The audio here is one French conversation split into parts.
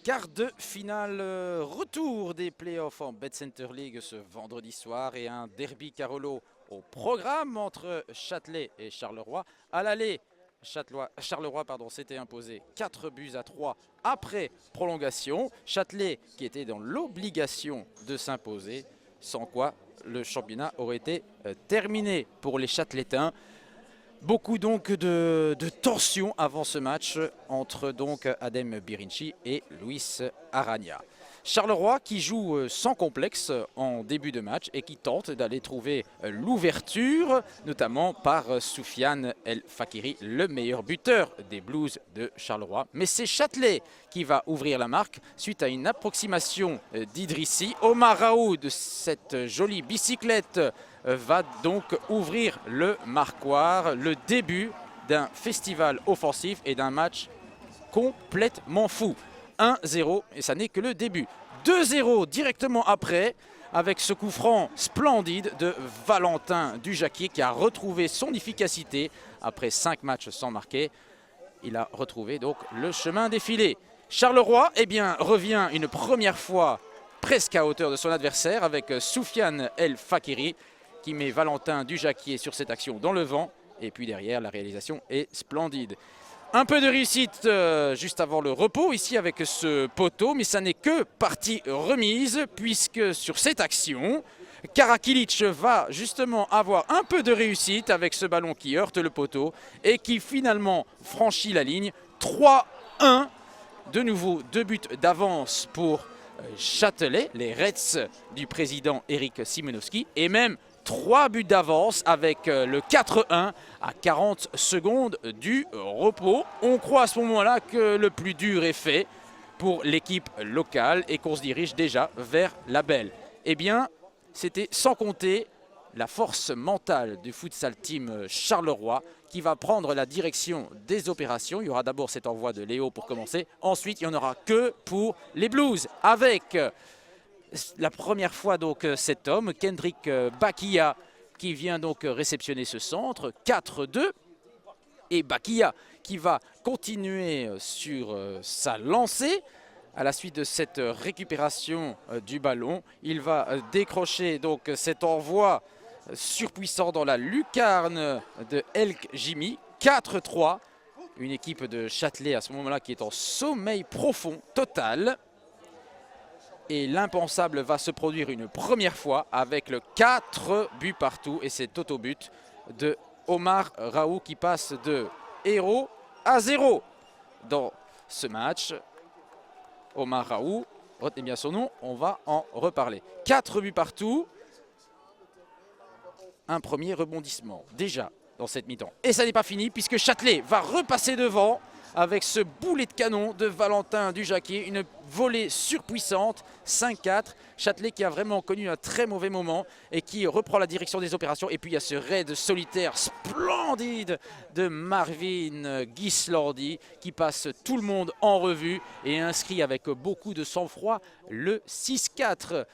Quart de finale, retour des playoffs en Bet Center League ce vendredi soir et un derby Carolo au programme entre Châtelet et Charleroi. À l'aller, Charleroi s'était imposé 4-3 après prolongation. Châtelet qui était dans l'obligation de s'imposer, sans quoi le championnat aurait été terminé pour les Châteletins. Beaucoup donc de tension avant ce match entre donc Adem Birinci et Luis Arana. Charleroi qui joue sans complexe en début de match et qui tente d'aller trouver l'ouverture, notamment par Soufiane El Fakiri, le meilleur buteur des Blues de Charleroi. Mais c'est Châtelet qui va ouvrir la marque suite à une approximation d'Idrissi. Omar Raoult de cette jolie bicyclette va donc ouvrir le marquoir, le début d'un festival offensif et d'un match complètement fou. 1-0 et ça n'est que le début. 2-0 directement après avec ce coup franc splendide de Valentin Dujacquier qui a retrouvé son efficacité après 5 matchs sans marquer. Il a retrouvé donc le chemin défilé. Charleroi revient une première fois presque à hauteur de son adversaire avec Soufiane El Fakiri qui met Valentin Dujacquier sur cette action dans le vent. Et puis derrière, la réalisation est splendide. Un peu de réussite juste avant le repos ici avec ce poteau, mais ça n'est que partie remise puisque sur cette action, Karakilic va justement avoir un peu de réussite avec ce ballon qui heurte le poteau et qui finalement franchit la ligne. 3-1, de nouveau 2 buts d'avance pour Châtelet, les Reds du président Eric Simonowski, et même 3 buts d'avance avec le 4-1 à 40 secondes du repos. On croit à ce moment-là que le plus dur est fait pour l'équipe locale et qu'on se dirige déjà vers la belle. Eh bien, c'était sans compter la force mentale du futsal team Charleroi qui va prendre la direction des opérations. Il y aura d'abord cet envoi de Léo pour commencer. Ensuite, il n'y en aura que pour les Blues avec la première fois donc cet homme, Kendrick Bakia, qui vient donc réceptionner ce centre, 4-2. Et Bakia qui va continuer sur sa lancée. À la suite de cette récupération du ballon, il va décrocher donc cet envoi surpuissant dans la lucarne de Elk Jimmy, 4-3. Une équipe de Châtelet à ce moment-là qui est en sommeil profond total. Et l'impensable va se produire une première fois avec le 4 buts partout. Et cet autobut de Omar Raoult qui passe de héros à 0 dans ce match. Omar Raoult, retenez bien son nom, on va en reparler. 4 buts partout. Un premier rebondissement déjà dans cette mi-temps. Et ça n'est pas fini puisque Châtelet va repasser devant avec ce boulet de canon de Valentin Dujacquier, une volée surpuissante, 5-4. Châtelet qui a vraiment connu un très mauvais moment et qui reprend la direction des opérations. Et puis il y a ce raid solitaire splendide de Marvin Ghislordi qui passe tout le monde en revue et inscrit avec beaucoup de sang-froid le 6-4.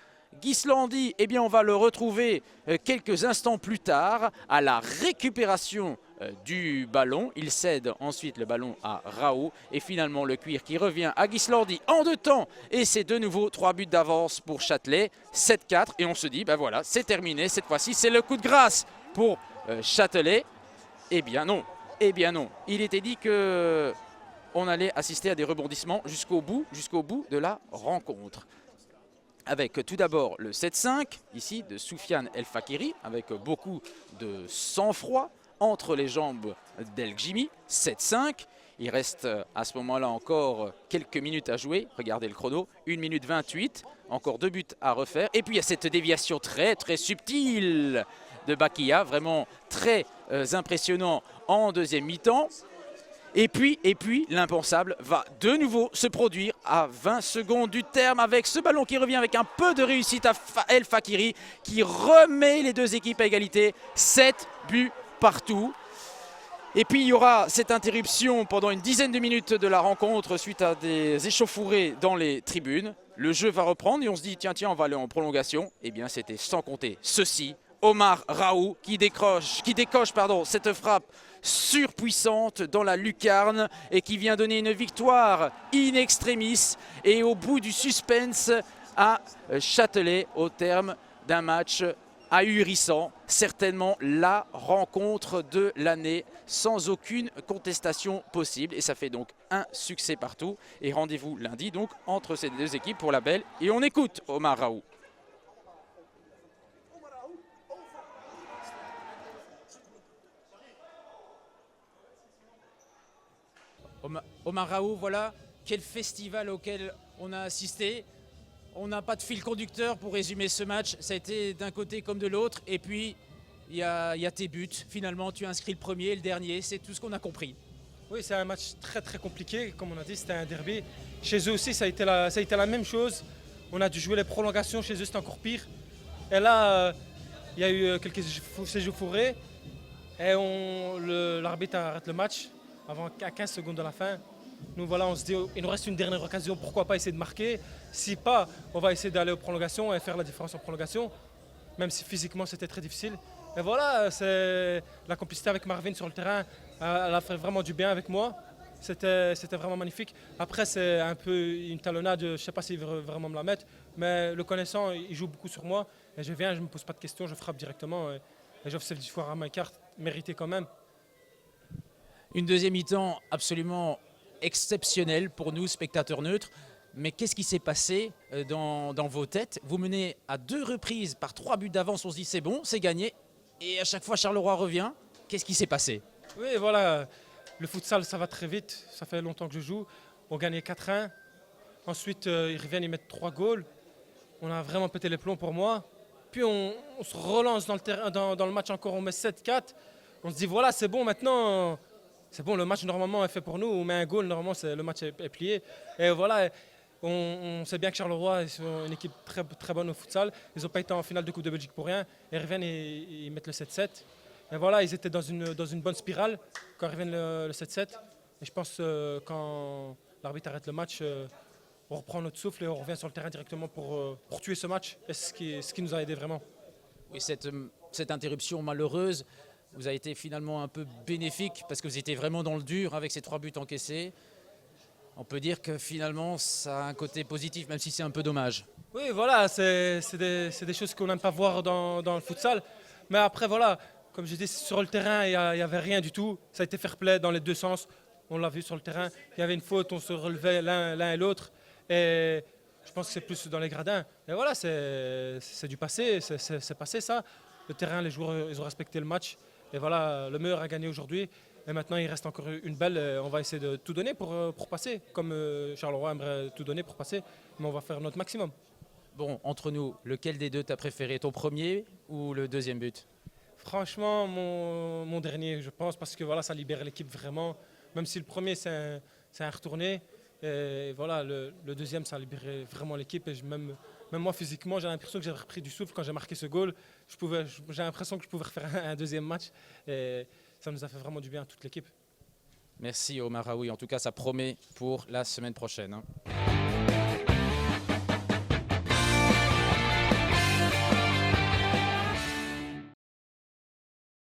Ghislandi, eh bien on va le retrouver quelques instants plus tard à la récupération du ballon. Il cède ensuite le ballon à Raoult et finalement le cuir qui revient à Ghislandi en 2 temps. Et c'est de nouveau 3 buts d'avance pour Châtelet, 7-4. Et on se dit, ben voilà, c'est terminé. Cette fois-ci, c'est le coup de grâce pour Châtelet. Eh bien non, Il était dit qu'on allait assister à des rebondissements jusqu'au bout de la rencontre. Avec tout d'abord le 7-5, ici de Soufiane El Fakiri, avec beaucoup de sang-froid entre les jambes d'El Jimmy, 7-5. Il reste à ce moment-là encore quelques minutes à jouer. Regardez le chrono, 1 minute 28, encore 2 buts à refaire. Et puis il y a cette déviation très subtile de Bakia, vraiment très impressionnant en deuxième mi-temps. Et puis l'impensable va de nouveau se produire à 20 secondes du terme avec ce ballon qui revient avec un peu de réussite à El Fakiri qui remet les deux équipes à égalité. 7 buts partout. Et puis il y aura cette interruption pendant une dizaine de minutes de la rencontre suite à des échauffourées dans les tribunes. Le jeu va reprendre et on se dit tiens on va aller en prolongation. Eh bien c'était sans compter ceci. Omar Raoult qui décoche cette frappe surpuissante dans la lucarne et qui vient donner une victoire in extremis et au bout du suspense à Châtelet au terme d'un match ahurissant, certainement la rencontre de l'année sans aucune contestation possible et ça fait donc un succès partout et rendez-vous lundi donc entre ces deux équipes pour la belle et on écoute Omar Raoult. Omar Raoult, voilà quel festival auquel on a assisté. On n'a pas de fil conducteur pour résumer ce match. Ça a été d'un côté comme de l'autre. Et puis, il y a tes buts. Finalement, tu as inscrit le premier et le dernier. C'est tout ce qu'on a compris. Oui, c'est un match très très compliqué. Comme on a dit, c'était un derby. Chez eux aussi, ça a été la même chose. On a dû jouer les prolongations. Chez eux, c'était encore pire. Et là, il y a eu quelques échauffourées. Et l'arbitre arrête le match avant 15 secondes de la fin. Nous voilà, on se dit, il nous reste une dernière occasion, pourquoi pas essayer de marquer. Si pas, on va essayer d'aller aux prolongations et faire la différence en prolongation, même si physiquement c'était très difficile. Et voilà, c'est la complicité avec Marvin sur le terrain, elle a fait vraiment du bien avec moi. C'était vraiment magnifique. Après, c'est un peu une talonnade, je ne sais pas s'il veut vraiment me la mettre, mais le connaissant, il joue beaucoup sur moi. Et je viens, je ne me pose pas de questions, je frappe directement et j'offre cette victoire à ma carte, méritée quand même. Une deuxième mi-temps absolument exceptionnelle pour nous, spectateurs neutres. Mais qu'est-ce qui s'est passé dans vos têtes? Vous menez à 2 reprises par 3 buts d'avance, on se dit c'est bon, c'est gagné. Et à chaque fois, Charleroi revient. Qu'est-ce qui s'est passé? Oui, voilà, le futsal, ça va très vite. Ça fait longtemps que je joue. On gagnait 4-1. Ensuite, ils reviennent, ils mettent 3 goals. On a vraiment pété les plombs pour moi. Puis on se relance dans le, terrain, dans le match encore, on met 7-4. On se dit voilà, c'est bon maintenant. C'est bon, le match normalement est fait pour nous. On met un goal, normalement le match est plié. Et voilà, on sait bien que Charleroi est une équipe très, très bonne au futsal. Ils n'ont pas été en finale de Coupe de Belgique pour rien. Ils reviennent et ils mettent le 7-7. Et voilà, ils étaient dans une bonne spirale quand ils reviennent le 7-7. Et je pense que quand l'arbitre arrête le match, on reprend notre souffle et on revient sur le terrain directement pour tuer ce match. Et c'est ce qui nous a aidé vraiment. Oui, cette interruption malheureuse vous a été finalement un peu bénéfique parce que vous étiez vraiment dans le dur avec ces 3 buts encaissés. On peut dire que finalement ça a un côté positif même si c'est un peu dommage. Oui, voilà, c'est des choses qu'on n'aime pas voir dans le futsal. Mais après, voilà, comme je dis, sur le terrain, il n'y avait rien du tout. Ça a été fair play dans les deux sens. On l'a vu sur le terrain. Il y avait une faute, on se relevait l'un et l'autre. Et je pense que c'est plus dans les gradins. Et voilà, c'est du passé, c'est passé ça. Le terrain, les joueurs, ils ont respecté le match. Et voilà, le meilleur a gagné aujourd'hui. Et maintenant, il reste encore une belle. On va essayer de tout donner pour passer. Comme Charleroi aimerait tout donner pour passer. Mais on va faire notre maximum. Bon, entre nous, lequel des deux t'as préféré? Ton premier ou le deuxième but? Franchement, mon dernier, je pense. Parce que voilà, ça libère l'équipe vraiment. Même si le premier, c'est un retourné. Et voilà, le deuxième, ça a libéré vraiment l'équipe. Et même moi, physiquement, j'ai l'impression que j'ai repris du souffle quand j'ai marqué ce goal. J'ai l'impression que je pouvais refaire un deuxième match. Et ça nous a fait vraiment du bien à toute l'équipe. Merci Omar Raoult. En tout cas, ça promet pour la semaine prochaine.